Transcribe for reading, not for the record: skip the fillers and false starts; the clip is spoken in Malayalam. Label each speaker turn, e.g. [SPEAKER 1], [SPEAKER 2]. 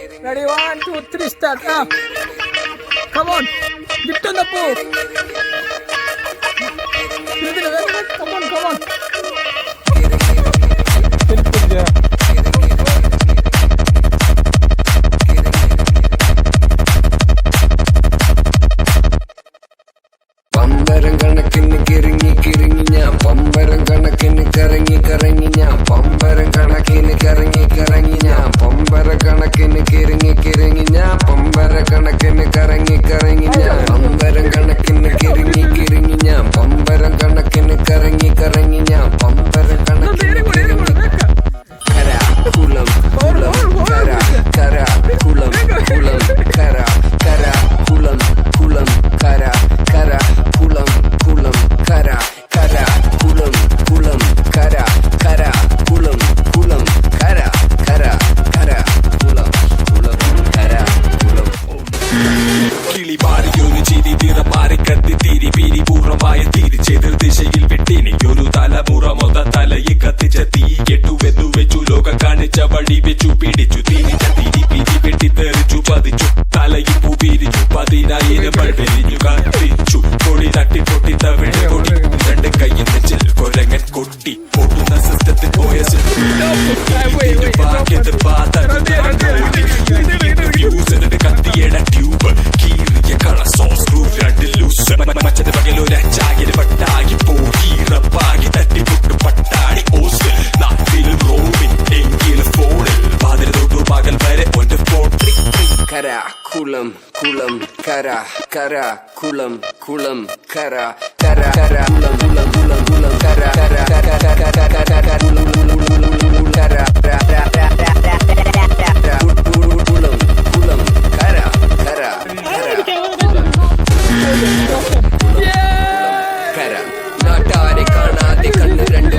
[SPEAKER 1] Ready, 1, 2, 3, start. Come on. Lift on the pole. Come on, come on.
[SPEAKER 2] പമ്പരം കണക്കിന് കിറങ്ങി കിറങ്ങി ഞാൻ പമ്പരം കണക്കിന് കറങ്ങി കറങ്ങി ഞാൻ പമ്പരം കണക്കിന് കറങ്ങി കറങ്ങി ഞാൻ പമ്പര കണക്കിന് കിറങ്ങി കിറങ്ങി ഞാൻ പമ്പര കണക്കിന് കറങ്ങി കറങ്ങി ഞാൻ പമ്പരം കണക്കിന് കിറങ്ങി കിറങ്ങി ഞാൻ പമ്പരം കണക്കിന് കറങ്ങി കറങ്ങി ഞാൻ പമ്പരം കണക്കിന് കിറങ്ങി കര കുളം കുളം കര കര കുളം കുളം കര കര കുളം കുളം കര കര കുളം കുളം കര കര കുളം കുളം കര കര കുളം കുളം കര കര കര കുളം കുളം കര കുളം
[SPEAKER 3] കിളി മാറിയൊരു ചിരി നിറ മാറി കത്തി തിരി പിരി പൂർണ്ണമായ തിരിച്ചെതിർ ദിശയിൽ വിട്ടിനി ഒരു തലമുറ മൊത തലയെ കത്തിച്ച തീ കെട്ടുവെന്നു വെച്ചു ലോകം കാണിച്ച വഴി വെച്ചു പിടിച്ചു തിരിച്ച തിരി പിരി വെട്ടിത്തെറിച്ചു പതിച്ചു തലയിൽ പൂ പിരിച്ചു 10,000 വെളിഞ്ഞു കത്തിച്ചു പൊടി തട്ടി പൊട്ടി തവിഴ് പൊടി രണ്ട് കയ്യിൽ നെച്ചിൽ കൊരങ്ങൻ കൊട്ടി പൊട്ടുന്ന സിസ്റ്റത്തിൽ പോയ കത്തിയുടെ ട്യൂബ് കീറിയ കള സോസ് ഗ്രൂപ്പ് രണ്ട് ലൂസ് മറ്റത് പകലൊരു അച്ചാകിന് പട്ടാകി പോയി റപ്പാകി തട്ടിപ്പൊട്ടു പട്ടാടി ഓസ് നാട്ടിലും റോഡിൽ എങ്കിലും ഫോണിൽ പാതിര തൊട്ടു പകൽ വരെ ഒന്റെ ഫോൺ
[SPEAKER 2] കര കുളം കുളം കര കര കുളം കുളം കര കര കര കുളം കുളം കുളം കുളം കര കര കര കര കര കര കുളം കുളം കര കുളം കുളം കര കര കര നാട്ടാരെ കാണാതെ കണ്ണ് രണ്ട്